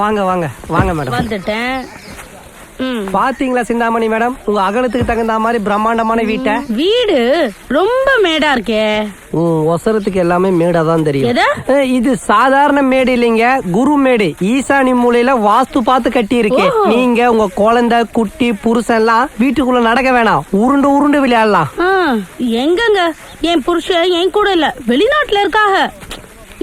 வாங்க வாங்க வாங்க மேடம். வந்துட்டேன். பாத்தீங்களா சிந்தாமணி மேடம், உங்க அகலத்துக்கு தகுந்த மாதிரி பிரம்மாண்டமான வீடு ரொம்ப மேடா இருக்கே. ஒசரத்துக்கு எல்லாமே மேடா தான் தெரியும். இது சாதாரண மேடு இல்லைங்க, குரு மேடு. ஈசானி மூலையில வாஸ்து பார்த்து கட்டி இருக்கு. நீங்க உங்க குழந்தை குட்டி புருஷன் எல்லாம் வீட்டுக்குள்ள நடக்க வேணாம், உருண்டு உருண்டு விளையாடலாம். எங்கங்க என் புருஷன் என் கூட இல்ல, வெளிநாட்டுல இருக்காக.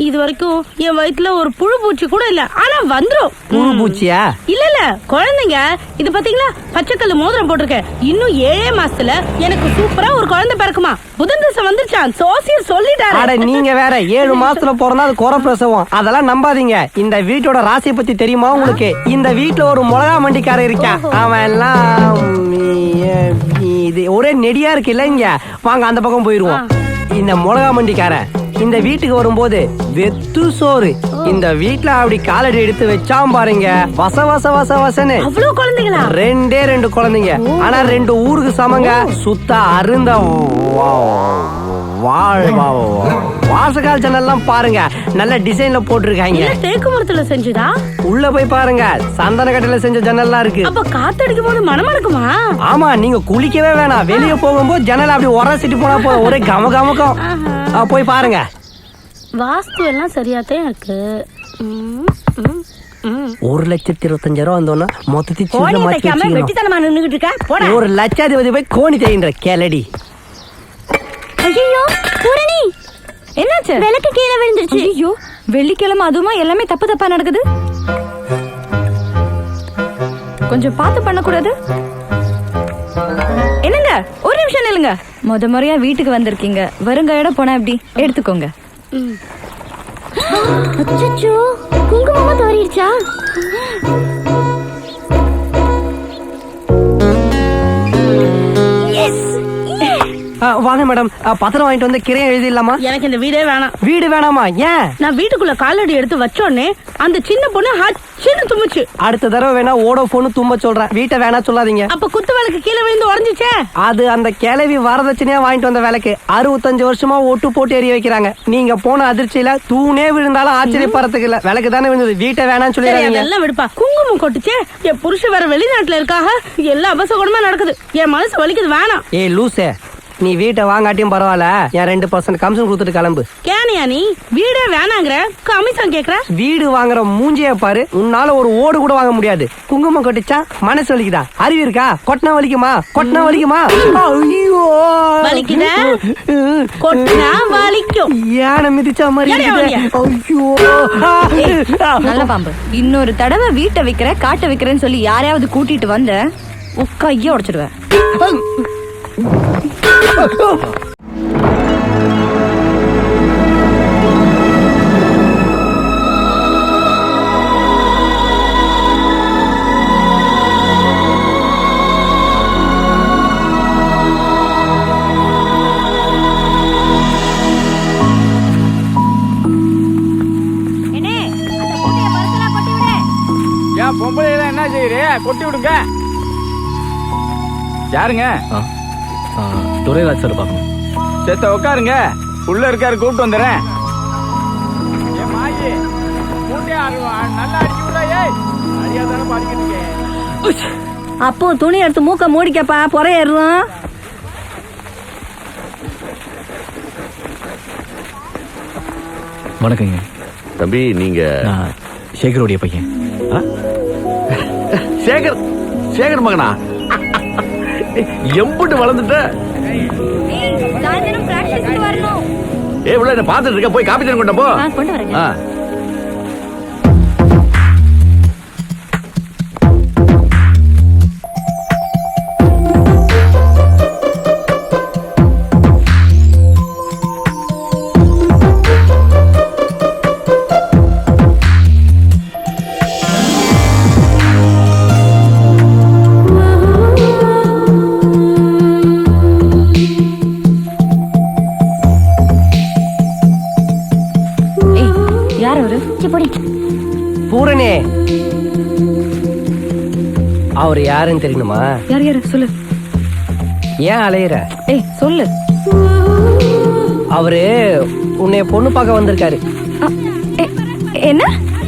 இது வரைக்கும் என் வயிற்றுல ஒரு புழு பூச்சி கூட இல்ல, ஆனா வந்துரும். புழு பூச்சியா? இல்ல குழந்தைங்க. இது பாத்தீங்களா, பச்சைக்கல்லு மோதிரம் போட்டிருக்கேன். இன்னும் 7 மாசத்துல எனக்கு சூப்பரா ஒரு குழந்தை பிறக்குமா. புதன் திசை வந்துருச்சான், சோசியர் சொல்லிட்டாரு. நீங்க வேற 7 மாசத்துல பிறந்தா அது குறை பிரசவம், அதெல்லாம் நம்பாதீங்க. இந்த வீட்டோட ராசியை பத்தி தெரியுமா உங்களுக்கு? இந்த வீட்டுல ஒரு மிளகா மண்டிக்காரன் இருக்கான். அவன் எல்லாம் இது ஒரே நெடியா இருக்கு இல்லைங்க. வாங்க அந்த பக்கம் போயிருவோம். இந்த மிளகா மண்டிக்காரன் இந்த வீட்டுக்கு வரும்போது வெத்து சோறு. இந்த வீட்டுல அப்படி காலடி எடுத்து வச்சாம் பாருங்க, வச வச வச வசன்னு. அவ்வளவு குழந்தைங்களா? 2 குழந்தைங்க, ஆனா 2 ஊருக்கு சமங்க. சுத்த அருந்த வாசகால் ஜன்னல்லாம் பாருங்க, நல்ல டிசைன்ல போட்டிருக்காங்க. தேக்கு மரத்துல செஞ்சதா? உள்ள போய் பாருங்க, சந்தன கட்டையில செஞ்ச ஜன்னல்லாம் இருக்கு. அப்ப காத்தடிக்கும் போது மனமா இருக்குமா? ஆமா, நீங்க குளிக்கவே வேணாம், வெளியே போகும்போது ஜன்னல் அப்படி உரசிட்டு போனா போதும், ஒரே கம கமக்கம். போய் பாருங்க. வாஸ்து எல்லாம் சரியாத்தான் இருக்கு. 1,25,000 வந்தோன்னா மொத்தத்தை 1 லட்சாதிபதி போய் கோணி தேயின்ற கேளடி. ஐயோ பூரணி, என்னாச்சு? விளக்கு கீழே விழுந்துருச்சு. ஐயோ, வெள்ளிக்கிழமை அதுமா எல்லாமே தப்பு தப்பா நடக்குது. கொஞ்சம் பார்த்து பண்ணக்கூடாது? என்னங்க, ஒரு நிமிஷம் நில்லுங்க. முறையா வீட்டுக்கு வந்திருக்கீங்க, வருங்காயோட போனா எப்படி? எடுத்துக்கோங்க. அச்சச்சோ, குங்குமமா தோறிடுச்சா? வாங்க மேடம், பத்திரம் வாங்கிட்டு வந்து கிரையம் எழுதிடலாமா? எனக்கு இந்த வீடே வேணாம். வீடு வேணாமா? ஏன்? நான் வீட்டுக்குள்ள காலடி எடுத்து வச்சோடனே அந்த சின்ன பொண்ணு ஹச்சின்னு தும்முச்சு. அடுத்த தடவை வேணா ஓட போன்னு தும்ப சொல்றேன், வீட்டை வேணா சொல்லாதீங்க. அப்ப குத்து விளக்கு கீழே விழுந்து உடஞ்சிச்சே. அது அந்த கிளவி வரதட்சணையா வாங்கிட்டு வந்த விளக்கு. 65 வருஷமா ஒட்டு போட்டு எரிய வைக்கிறாங்க. நீங்க போன அதிர்ச்சியில தூணே விழுந்தாலும் ஆச்சரியப்படுறதுக்கு இல்ல, விளக்கு தானே விழுந்தது. வீட்டை வேணாம்னு சொல்லி எல்லாம் விடுப்பா. குங்குமம் கொட்டுச்சே, என் புருஷன் வேற வெளிநாட்டுல இருக்காக, எல்லாம் அபசகுணமா நடக்குது. என் மனசு வலிக்குது, வேணாம். ஏய் லூசே, நீ வீட்டை வாங்காட்டியும் பரவாயில்ல, என் 2% கமிஷன் கொடுத்துட்டு கிளம்பு. கேனியா நீ வீடே வேணாங்கிற, கமிஷன் கேக்குற? வீடு வாங்குற மூஞ்சிய பாரு, உன்னால ஒரு ஓடு கூட வாங்க முடியாது. குங்குமம் கொட்டிச்சா மனசு வலிக்குதா? அறிவு இருக்கா? கொட்டினா வலிக்குமா? கொட்டினா வலிக்குமா? ஐயோ வலிக்குதா? கொட்டினா வலிக்கும். யானை மிதிச்சா மாதிரி. ஐயோ நல்ல பாம்பு, இன்னொரு தடவை வீட்டை விக்கிற காட்ட விக்கிறேன்னு சொல்லி யாரையாவது கூட்டிட்டு வந்த கையை உடைச்சிடுவேன். பொம்பளை என்ன செய்யறே? கொட்டி விடுங்க. யாருங்க? துரைராஜ் சார் பார்க்கணும். சேத்த உட்காருங்க, உள்ள இருக்காரு, கூப்பிட்டு வந்துடுறேன். அப்போ துணி எடுத்து மூக்க மூடிக்கப்பா, பொற ஏறும். வணக்கங்க தம்பி. நீங்க? சேகருடைய பையன். சேகர்? சேகர் மகனா? எம்புட்டு வளர்ந்துட்ட. என்ன பாத்துட்டு இருக்க, போய் காப்பி தண்ணி கொண்டு போ. கொண்டு வரேன். பூரணே, அவர் யாருன்னு தெரியணுமா? யாரு சொல்லு. ஏன் அலையிற? சொல்லு. அவரு உன்னை பொண்ணு பார்க்க வந்திருக்காரு. என்ன?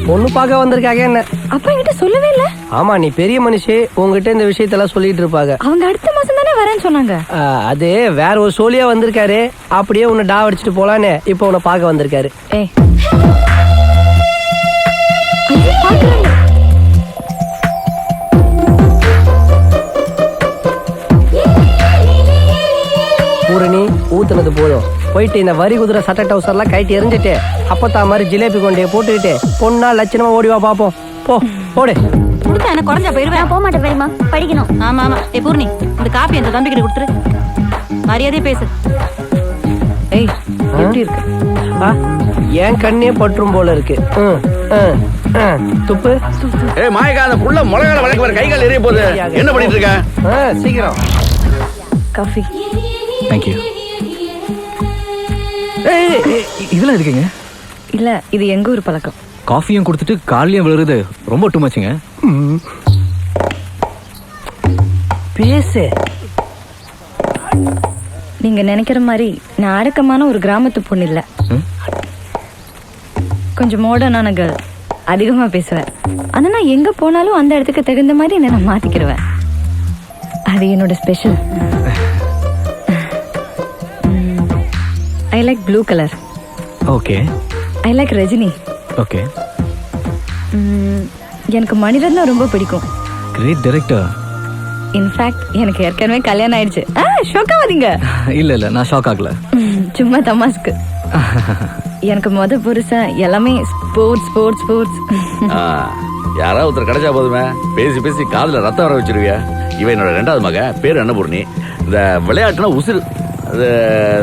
பொண்ணு பார்க்க வந்திருக்காங்க என்ன. அப்பா என்கிட்ட சொல்லவே இல்ல. ஆமா, நீ பெரிய மனுஷி, உங்ககிட்ட இந்த விஷயத்தெல்லாம் சொல்லிட்டு இருப்பாங்க. அவங்க அடுத்த மாசம் தானே வரேன்னு சொன்னாங்க. அது வேற ஒரு சோழியா வந்திருக்காரு. அப்படியே உன்னை டா அடிச்சுட்டு போலான்னு இப்போ உன்னை பார்க்க வந்திருக்காரு. ஏய் ஐயோ, பார்க்கறாங்க. பூரணி, ஊத்துனது போதும். போயிட்டு இந்த வரி குதிரை சட்டை டவுசர்லாம் கைட்டு எரிஞ்சிட்டு அப்பத்தா மாதிரி ஜிலேபி கொண்டையை போட்டுக்கிட்டு பொண்ணா லட்சணமா ஓடிவா பாப்போம். போ போடு. கொடுத்தா என்ன குறைஞ்சா போயிருவேன். நான் போக மாட்டேன் பெரியம்மா, படிக்கணும். ஆமா ஆமா. ஏய் பூர்ணி, இந்த காப்பி அந்த தம்பி கிட்ட கொடுத்துரு. மரியாதையா பேசு. ஏய் எப்படி இருக்கு? என் கண்ணே பற்றும் போல இருக்கு. துப்பு. ஏய் மாயக்கா, அந்த புள்ள முளகால வளைக்க வர கைகால் எரிய போகுது. என்ன பண்ணிட்டு இருக்க? சீக்கிரம். காஃபி. தேங்க்யூ. இதெல்லாம் இருக்குங்க. இல்ல, இது எங்க ஊர் பழக்கம். காஃபியும் கொடுத்துட்டு காலையும் விழுறது ரொம்ப டூ மச்சுங்க. பேசு. நீங்க நினைக்கிற மாதிரி நான் அடக்கமான ஒரு கிராமத்து பொண்ணு இல்ல. கொஞ்சம் மாடர்னான கேர்ள். அதிகமா பேசுவேன். ஆனா நான் எங்க போனாலும் அந்த இடத்துக்கு தகுந்த மாதிரி என்ன நான் மாத்திக்கிடுவேன். அது என்னோட special. I like blue colour. Okay. I like Rajini. Okay. எனக்கு மணிரத்னா ரொம்ப பிடிக்கும். Great director. இன்ஃபேக்ட் எனக்கு ஏற்கனவே கல்யாணம் ஆயிடுச்சு. ஷாக் ஆகாதீங்க. இல்ல நான் ஷாக் ஆகல. சும்மா தமாஸ்க்கு. எனக்கு புருஷன் எல்லாமே ஸ்போர்ட்ஸ் ஸ்போர்ட்ஸ் ஸ்போர்ட்ஸ். யாராவது ஒருத்தர் கிடைச்சா போதுமே, பேசி பேசி காதுல ரத்தம் வர வச்சிருவிய. இவன் என்னோட 2வது மக, பேரு அன்னபூர்ணி. இந்த விளையாட்டுனா உசிறு. அது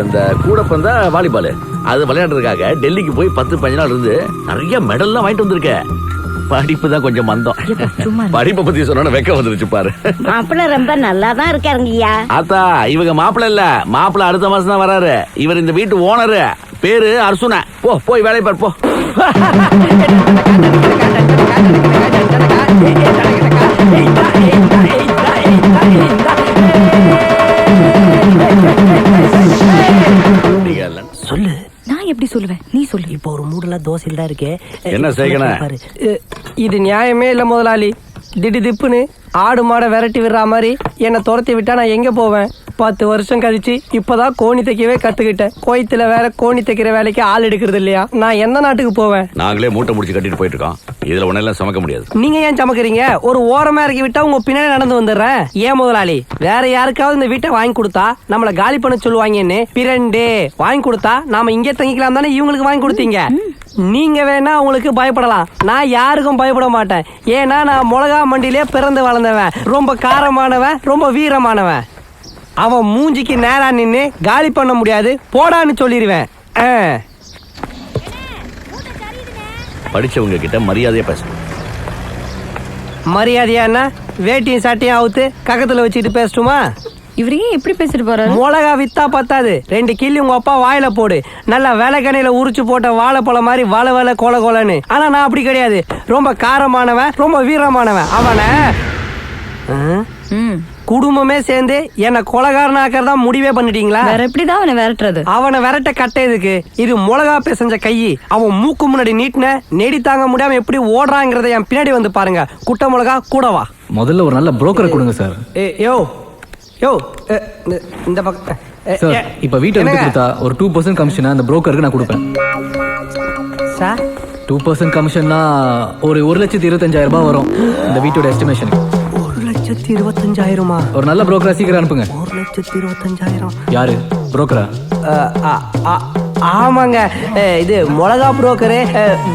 இந்த கூடப்பந்தா வாலிபால், அது விளையாடுறதுக்காக டெல்லிக்கு போய் 10-15 நாள் இருந்து நிறைய மெடல்லாம் வாங்கிட்டு வந்திருக்க. படிப்பு தான் கொஞ்சம் மந்தம். படிப்பை பத்தி சொன்ன வெக்க வந்துருச்சு பாரு. மாப்பிள்ள ரொம்ப நல்லா தான் இருக்காருங்கய்யா. ஆத்தா, இவங்க மாப்பிள்ள இல்ல, மாப்பிள்ள அடுத்த மாசம் தான் வராரு. இவர் இந்த வீட்டு ஓனரு, பேரு அர்சுனா. போய் வேலையை பாரு போ. சொல்லு. நான் எப்படி சொல்லுவேன், நீ சொல்லு. இப்போ ஒரு மூடல தோசையில் தான் இருக்கு. என்ன செய்யணும்? இது நியாயமே இல்ல முதலாளி. திப்புன்னு ஆடு மாடை விரட்டி விடுற மாதிரி என்னை துரத்தி விட்டா நான் எங்க போவேன்? 10 வருஷம் கழிச்சு இப்பதான் கோணி தைக்கவே கத்துக்கிட்டேன். கோயத்துல வேற கோணி தைக்கிற வேலைக்கு ஆள் எடுக்கிறது இல்லையா? நான் எந்த நாட்டுக்கு போவேன்? நாங்களே மூட்டை முடிச்சு கட்டிட்டு போயிட்டு இருக்கோம். இதுல ஒன்னெல்லாம் சமைக்க முடியாது. நீங்க ஏன் சமைக்கிறீங்க? ஒரு ஓரமா இறக்கி விட்டா உங்க பின்னாடி நடந்து வந்துடுறேன். ஏன் முதலாளி, வேற யாருக்காவது இந்த வீட்டை வாங்கி கொடுத்தா நம்மள காலி பண்ண சொல்லுவாங்கன்னு பிரண்டே வாங்கி கொடுத்தா நாம இங்கே தங்கிக்கலாம் தானே இவங்களுக்கு வாங்கி கொடுத்தீங்க. நீங்க வேணா உங்களுக்கு பயப்படலாம், நான் யாருக்கும் பயப்பட மாட்டேன். ஏன்னா நான் மிளகா மண்டியிலே பிறந்து வளர்ந்தவன். ரொம்ப காரமானவன், ரொம்ப வீரமானவன். அவன் மூஞ்சிக்கு நேரா நின்னு காலி பண்ண முடியாது, போடான்னு சொல்லிடுவேன். படிச்சவங்க கிட்ட மரியாதையா பேசணும். மரியாதையா வேட்டியும் சட்டையும் அவுத்து கக்கத்துல வச்சுட்டு பேசட்டுமா? இவரு ஏன் எப்படி பேசிட்டு போறாரு? மிளகா வித்தா பத்தாது, 2 கிள்ளி உங்க அப்பா வாயில போடு. நல்லா விளக்கணையில உரிச்சு போட்ட வாழைப்பழம் மாதிரி வள கொல கொலன்னு. ஆனா நான் அப்படி கிடையாது. ரொம்ப காரமானவன், ரொம்ப வீரமானவன். அவனை குடும்பமே சேர்ந்து என்ன கொலகாரன் ஆக்கிறதா முடிவே பண்ணிட்டீங்களா? வேற எப்படிதான் அவனை விரட்டுறது? அவனை விரட்ட கட்டதுக்கு இது மிளகா பிசைஞ்ச கையி. அவன் மூக்கு முன்னாடி நீட்டின நெடி தாங்க முடியாம எப்படி ஓடுறாங்கிறத என் பின்னாடி வந்து பாருங்க. குட்ட மிளகா கூடவா. முதல்ல ஒரு நல்ல புரோக்கரை கொடுங்க சார். யோ இந்த பக்கம் சார், இப்ப வீட்டை விட்டு கொடுத்தா ஒரு 2% கமிஷன் அந்த புரோக்கருக்கு நான் கொடுப்பேன் சார். 2% கமிஷன்னா ஒரு 1,25,000 ரூபாய் வரும் இந்த வீட்டோட எஸ்டிமேஷன். 1,25,000? ஒரு நல்ல புரோக்கரா சீக்கிரம் அனுப்புங்க. 1,25,000? யாரு புரோக்கரா? ஆமாங்க, இது மிளகா புரோக்கரு.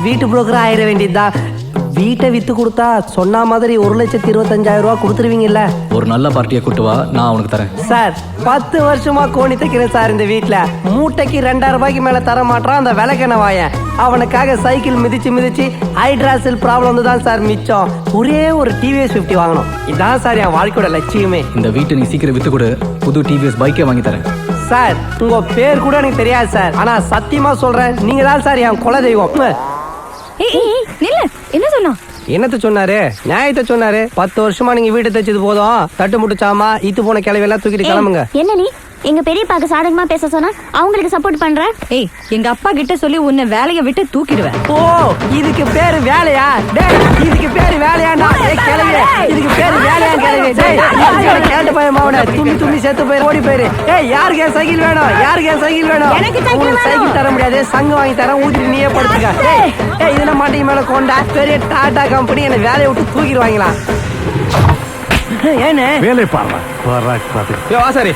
வீட்டு புரோக்கரா ஆயிட வேண்டியதுதான். வீட்டை வித்து கொடுத்தா சொன்ன மாதிரி 1,25,000 ரூபாய் கொடுத்துருவீங்கல்ல? ஒரு நல்ல பார்ட்டியை கூட்டு வா, நான் உனக்கு தரேன். சார், 10 வருஷமா கோணி தைக்கிறேன் சார் இந்த வீட்டுல. மூட்டைக்கு 2,000 ரூபாய்க்கு மேல தர மாட்டான் அந்த விளக்கெண்ண வாயன். அவனுக்காக சைக்கிள் மிதிச்சு ஹைட்ராசில் ப்ராப்ளம் தான் சார் மிச்சம். ஒரே ஒரு டிவிஎஸ் 50 வாங்கணும். இதான் சார் என் வாழ்க்கையோட லட்சியமே. இந்த வீட்டை நீ சீக்கிரம் வித்து கொடு, புது டிவிஎஸ் பைக்கே வாங்கி தரேன். சார், உங்க பேர் கூட எனக்கு தெரியாது சார். ஆனா சத்தியமா சொல்றேன், நீங்க தான் சார் என் குல தெய்வம். என்ன சொன்னா? என்னத்த சொன்னாரு? நியாயத்தை சொன்னாரு. 10 வருஷமா நீங்க வீட்டை தைச்சது போதும், தட்டு முட்டுச்சாமா இத்து போன கிளவி எல்லாம் தூக்கிட்டு கிளம்புங்க. என்ன நீ எங்க பெரியப்பாக்கு சாதகமா பேச சொன்னா அவங்களுக்கு சப்போர்ட் பண்ற. ஏய் எங்க அப்பா கிட்ட சொல்லி உன்னை வேலையை விட்டு தூக்கிடுவேன். ஓ இதுக்கு பேரு வேலையா? டேய் இதுக்கு பேரு வேலையாண்டா? ஏய் கிளவி, இதுக்கு பேரு வேலையா கிளவி? டேய் கேட்ட பையன் மாவன தும்மி தும்மி செத்து போய் ஓடி போயிரு. ஏய் யாருக்கு சைக்கிள் வேணும்? யாருக்கு சைக்கிள் வேணும்? எனக்கு சைக்கிள் உங்களுக்கு சைக்கிள் தர முடியாது, சங்கு வாங்கி தரேன், ஊத்திட்டு நீயே படுத்துக்க. டேய் ஏய் இதுல மாட்டி மேல கொண்டா பெரிய டாடா கம்பெனி என்ன வேலையை விட்டு தூக்கிடுவாங்களா? ஏனே வேலை பாரு வாசாரி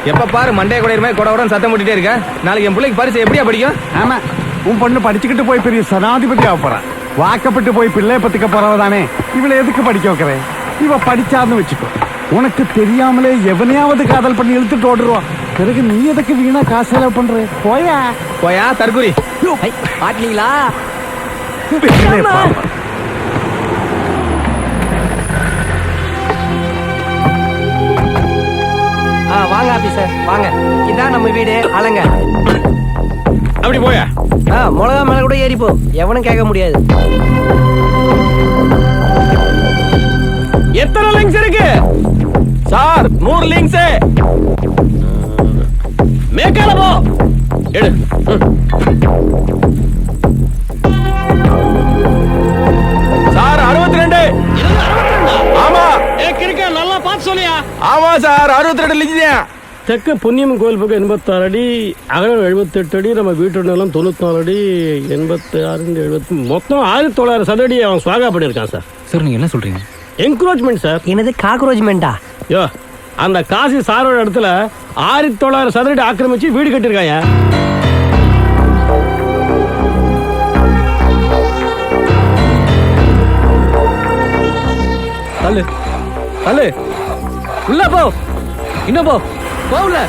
எப்ப பாரு மண்டே கூட மாதிரி கொடவுடன் சத்தம் போட்டுட்டே இருக்க. நாளைக்கு என் பிள்ளைக்கு பரிசு எப்படியா படிக்கும்? ஆமா உன் பொண்ணு படிச்சுக்கிட்டு போய் பெரிய சனாதிபதி ஆக போறான். வாக்கப்பட்டு போய் பிள்ளை பத்துக்க போறவதானே இவளை எதுக்கு படிக்க வைக்கிறேன்? இவ படிச்சான்னு வச்சுக்கோ, உனக்கு தெரியாமலே எவனையாவது காதல் பண்ணி இழுத்துட்டு ஓடுருவான். பிறகு நீ எதுக்கு வீணா காசு செலவு பண்ற? போயா போயா தற்குறி. மாட்டீங்களா? வேலை பாரு. வாங்க ஆபீசர் வாங்க, இதான் நம்ம வீடு. அலங்க அப்படி போயா. மிளகா மேல கூட ஏறிப்போ, எவனும் கேட்க முடியாது. எத்தனை லிங்க்ஸ் இருக்கு சார்? 100 லிங்க்ஸ். மேக்கால போ எடு. சார் 62. ஆமா நல்லா பார்த்து சொல்லியா. ஆமா சார் 62 லிங்க்ஸ் தான். தெற்கு புண்ணியம் கோயில் பக்கம் 86 அடி, அகலம் 78 அடி, நம்ம வீட்டு நிலம் 94 அடி, 86 70 மொத்தம் 1900 சதுரடி அவன் சுவாகா பண்ணியிருக்கான் சார். சார் நீங்க என்ன சொல்றீங்க? Encroachment sir. என்னது காக்ரோச்மெண்டா? யோ அந்த காசி சாரோட இடத்துல 1900 சதுரடி ஆக்கிரமிச்சு வீடு கட்டிருக்காங்க. தள்ளு தள்ளு, உள்ள போ, இன்னும் போ, போகல.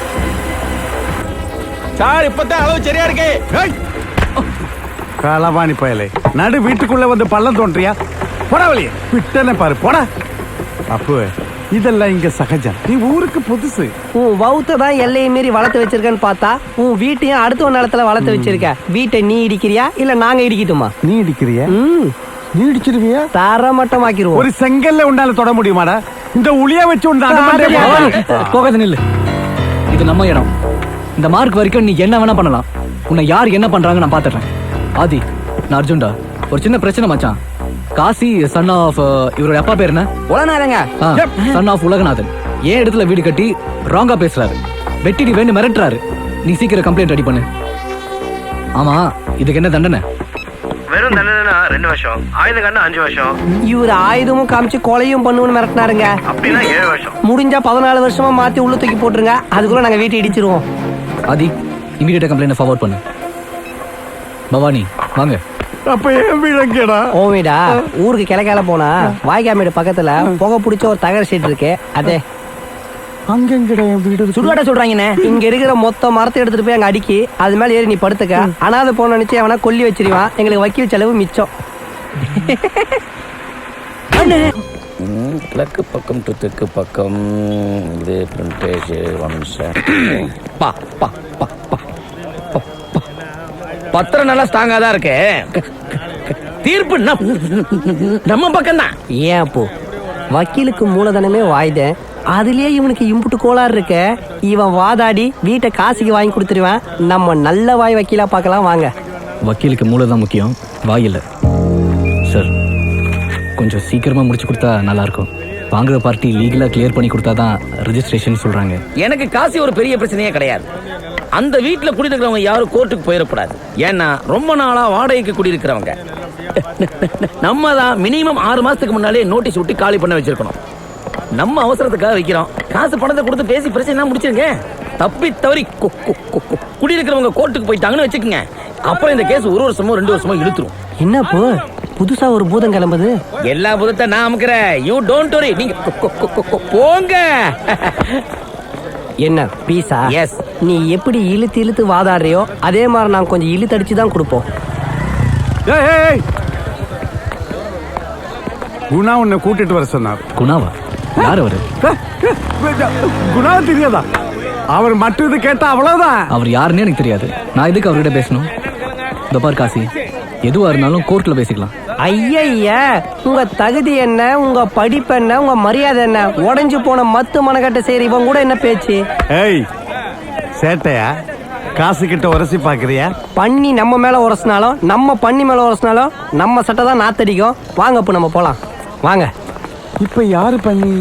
சார் இப்பதான் அளவு சரியா இருக்கு. களவாணி பயலே, நடு வீட்டுக்குள்ள வந்து பள்ளம் தோன்றியா? போடா வழியே, விட்டனே பாரு, போடா. அப்போ இதெல்லாம் இங்க சகஜம், நீ ஊருக்கு புதுசு. உன் வவுத்த தான் எல்லையை மீறி வளர்த்து வச்சிருக்கேன்னு பார்த்தா உன் வீட்டையும் அடுத்த நிலத்துல வளர்த்து வச்சிருக்க. வீட்டை நீ இடிக்கிறியா இல்ல நாங்க இடிக்கட்டுமா? நீ இடிக்கிறியா? நீ இடிச்சிருவியா? தரமட்டமாக்கிருவோம். ஒரு செங்கல்ல உண்டால தொட முடியுமாடா? இந்த உளியா வச்சு போகாத நில்லு, இது நம்ம இடம். இந்த மார்க் வரைக்கும் நீ என்ன வேணா பண்ணலாம். உன்னை யார் என்ன பண்றாங்க நான் பாத்துறேன். ஆதி நான் அர்ஜுன்டா. ஒரு சின்ன பிரச்சனை மச்சான். காசி சன் ஆஃப் இவரோட அப்பா பேர் என்ன? உலகநாதங்க. சன் ஆஃப் உலகநாதன் ஏன் இடத்துல வீடு கட்டி ராங்கா பேசுறாரு. வெட்டிடி வேண்டு மிரட்டுறாரு. நீ சீக்கிரம் கம்ப்ளைண்ட் ரெடி பண்ணு. ஆமா இதுக்கு என்ன தண்டனை? வெறும் தண்டனை 2 வருஷம், ஆயுத கண்ணு 5 வருஷம். இவரு ஆயுதமும் காமிச்சு கொலையும் பண்ணுன்னு மிரட்டினாருங்க. அப்படின்னா 7 வருஷம். முடிஞ்சா 14 வருஷமா மாத்தி உள்ள தூக்கி போட்டுருங்க. அதுக்குள்ள நாங்க வீட்டை இடிச்சிருவோம். ஆதி இமீடியட்டா கம்ப்ளைண்ட் ஃபார்வர்ட் பண்ணு. பவானி வாங்க. அப்ப ஏன் வீடா? ஓமிடா ஊருக்கு கிழக்கால போனா வாய்க்காமேடு பக்கத்துல புகை பிடிச்ச ஒரு தகர சீட் இருக்கு. அதே அங்கெங்கடா என் வீடு? சுடுகாட்ட சொல்றாங்கண்ணே. இங்க இருக்கிற மொத்த மரத்தை எடுத்துட்டு போய் அங்க அடிக்கி அது மேல ஏறி நீ படுத்துக்க. அனாதை போன நினைச்சு அவனா கொல்லி வச்சிருவான். எங்களுக்கு வக்கீல் செலவு மிச்சம். கிழக்கு பக்கம் டு தெற்கு பக்கம் இது பிரிண்டேஜ் வம்சம். பா பா பா பா பத்திரம் நல்லா ஸ்ட்ராங்கா தான் இருக்கு. தீர்ப்பு நம்ம பக்கம் தான். ஏன் அப்போ வக்கீலுக்கு மூலதனமே வாய்தேன். அதுலயே இவனுக்கு இம்புட்டு கோளாறு இருக்க. இவன் வாதாடி வீட்டை காசுக்கு வாங்கி கொடுத்துருவான். நம்ம நல்ல வாய் வக்கீலா பார்க்கலாம் வாங்க. வக்கீலுக்கு மூளை தான் முக்கியம், வாய் இல்ல. சார் கொஞ்சம் சீக்கிரமா முடிச்சு கொடுத்தா நல்லா இருக்கும். வாங்குற பார்ட்டி லீகலா கிளியர் பண்ணி கொடுத்தாதான் ரெஜிஸ்ட்ரேஷன் சொல்றாங்க. எனக்கு காசி ஒரு பெரிய பிரச்சனையே கிடையாது. அந்த வீட்டுல குடியிருக்கிறவங்க யாரும் கோர்ட்டுக்கு போயிடக்கூடாது. ஏன்னா ரொம்ப நாளா வாடகைக்கு குடியிருக்கிறவங்க. நம்ம தான் மினிமம் 6 மாசத்துக்கு முன்னாலே நோட்டீஸ் விட்டு காலி பண்ண வச்சிருக்கணும். நம்ம அவசரத்துக்காக வைக்கிறோம். காசு பணத்தை கொடுத்து பேசி பிரச்சனை முடிச்சிருங்க. தப்பி தவறி குடியிருக்கிறவங்க கோர்ட்டுக்கு போயிட்டாங்கன்னு வச்சுக்கோங்க, அப்புறம் இந்த கேஸ் 1 வருஷமோ 2 வருஷமோ இழுத்துரும். என்ன போ புதுசா ஒரு பூதம் கிளம்புது? எல்லா பூதத்தை நான் அமுக்கிறேன். யூ டோன்ட் வரி, நீங்க போங்க. என்ன பீஸா? எஸ். நீ எப்படி இழுத்து இழுத்து வாதாடுறியோ அதே மாதிரி நான் கொஞ்சம் இழுத்து அடிச்சு தான் கொடுப்போம். குணா உன்னை கூட்டிட்டு வர சொன்னார். குணாவா? யார் அவரு? குணா தெரியாதா? அவர் மட்டும் இது கேட்டா அவ்வளவுதான். அவர் யாருன்னு எனக்கு தெரியாது. நான் எதுக்கு அவர்கிட்ட பேசணும்? இந்த பார் காசி, எதுவா இருந்தாலும் கோர்ட்ல பேசிக்கலாம். ஐயா உங்க தகுதி என்ன, உங்க படிப்பு என்ன, உங்க மரியாதை என்ன? உடைஞ்சு போன மத்து மனக்கட்ட செய்யற இவன் கூட என்ன பேச்சு? ஏய் சேட்டையா? காசு கிட்ட உரசி பாக்குறியா? பண்ணி நம்ம மேல உரசினாலும் நம்ம பண்ணி மேல உரசினாலும் நம்ம சட்டை தான் நாத்தடிக்கும். வாங்க இப்ப நம்ம போலாம் வாங்க. இப்ப யாரு பண்ணி?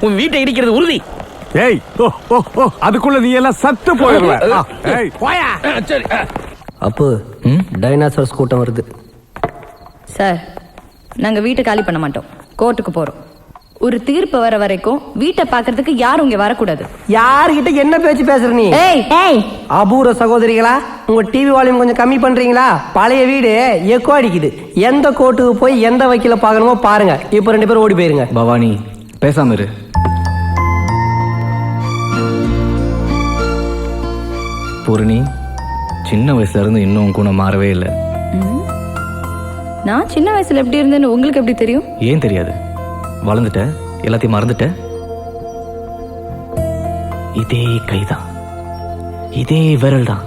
உன் வீட்டை இடிக்கிறது உறுதி. ஏய் ஓ ஓ ஓ அதுக்குள்ள நீ எல்லாம் சத்து போயிடுவ. ஏய் போயா. சரி அப்போ டைனாசர்ஸ் கூட்டம் வருது. சார், நாங்க வீட்டை காலி பண்ண மாட்டோம், கோர்ட்டுக்கு போறோம். ஒரு தீர்ப்பு வர வரைக்கும் வீட்டை பாக்குறதுக்கு யாரும் இங்க வரக்கூடாது. யாருகிட்ட என்ன பேச்சு பேசுற நீ? ஏய் ஏய் அபூர்வ சகோதரிகளா, உங்க டிவி வால்யூம் கொஞ்சம் கம்மி பண்றீங்களா? பழைய வீடு எக்கோ அடிக்குது. எந்த கோர்ட்டுக்கு போய் எந்த வக்கீல பாக்கணுமோ பாருங்க. இப்ப 2 பேரும் ஓடி போயிருங்க. பவானி பேசாம இரு. பூரணி, சின்ன வயசுல இருந்து இன்னும் கூட மாறவே இல்லை. நான் சின்ன வயசுல எப்படி இருந்தேன்னு உங்களுக்கு எப்படி தெரியும்? ஏன் தெரியாது? வளர்ந்துட்ட, எல்லாத்தையும் மறந்துட்ட. இதே கைதான், இதே விரல் தான்.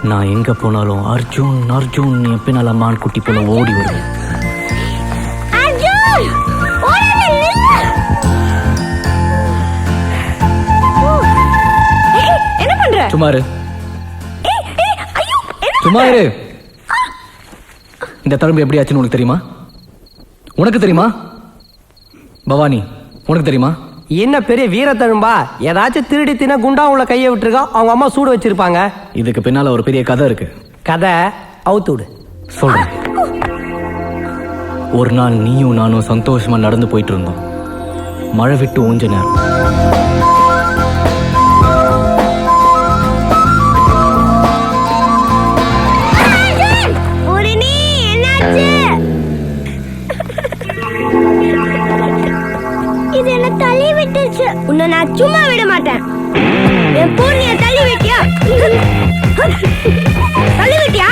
நான் எங்க போனாலும் அர்ஜுன் அர்ஜுன் என் பின்னால மான் குட்டி போல ஓடி வருவேன். என்ன பண்ற? சுமாரு சுமாரு. இந்த தழும்பு எப்படி ஆச்சுன்னு உனக்கு தெரியுமா? உனக்கு தெரியுமா? பவானி, உனக்கு தெரியுமா? என்ன பெரிய வீரத்தழும்பா? ஏதாச்சும் திருடி தின குண்டா உள்ள கையை விட்டுருக்கா, அவங்க அம்மா சூடு வச்சிருப்பாங்க. இதுக்கு பின்னால ஒரு பெரிய கதை இருக்கு. கதை அவுத்து விடு. சொல்றேன். ஒரு நாள் நீயும் நானும் சந்தோஷமா நடந்து போயிட்டு இருந்தோம். மழை விட்டு ஊஞ்ச நேரம். இது என்ன தள்ளி விட்டுச்சு. உன்னை நான் சும்மா விட மாட்டேன். என் பூர்ணிய தள்ளி விட்டியா? தள்ளி விட்டியா?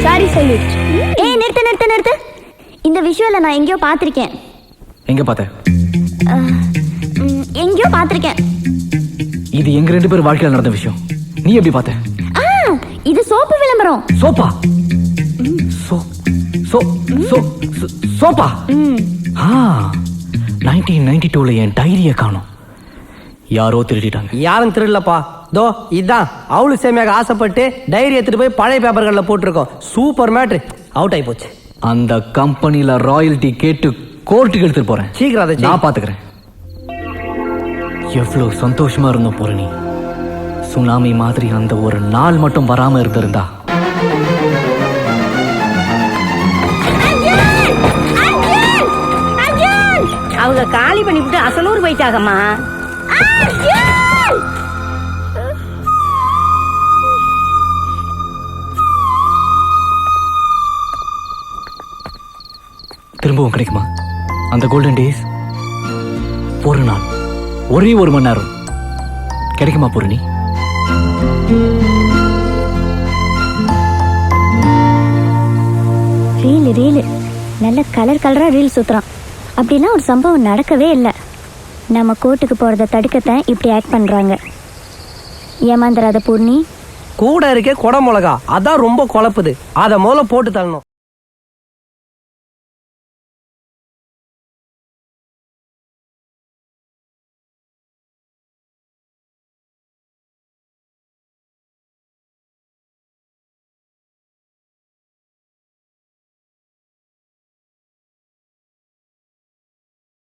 சாரி சொல்லு. ஏய் நிறுத்து நிறுத்து நிறுத்து. இந்த விஷுவலை நான் எங்கேயோ பார்த்திருக்கேன். எங்க பார்த்த? எங்கேயோ பார்த்திருக்கேன். இது எங்க 2 பேர் வாழ்க்கையில நடந்த விஷயம். நீ எப்படி பார்த்த? இது சோப்பு விளம்பரம். சோப்பா? சோப்பா? 1992ல என் டைரிய காணோம். யாரோ திருடிட்டாங்க. யாரும் திருடலப்பா. தோ இதான் அவளு சேமியாக ஆசைப்பட்டு டைரி எடுத்துட்டு போய் பழைய பேப்பர்கள்ல போட்டிருக்கோம். Super matter. அவுட் ஆகி போச்சு. அந்த கம்பெனில ராயல்டி கேட்டு கோர்ட்டுக்கு எடுத்துட்டு போறேன். சீக்கிரம் அதை நான் பாத்துக்கிறேன். எவ்வளவு சந்தோஷமா இருந்தோம் பூரணி. சுனாமி மாதிரி அந்த ஒரு நாள் மட்டும் வராம இருந்திருந்தா. அவங்க காலி பண்ணிவிட்டு அசலூர் போயிட்டாங்கம்மா. திரும்பவும் கிடைக்குமா அந்த கோல்டன் டேஸ்? ஒரு நாள், ஒரே 1 மணி நேரம் கிடைக்குமா பூரணி? ரீலு நல்ல கலர் கலரா ரீல் சுத்துறான். அப்படிலாம் ஒரு சம்பவம் நடக்கவே இல்லை. நம்ம கோர்ட்டுக்கு போறத தடுக்கத்தான் இப்படி ஆக்ட் பண்றாங்க. ஏமாந்துராத பூர்ணி. கூட இருக்கே கொடை மிளகா, அதான் ரொம்ப குழப்புது. அதை முதல்ல போட்டு தள்ளணும்.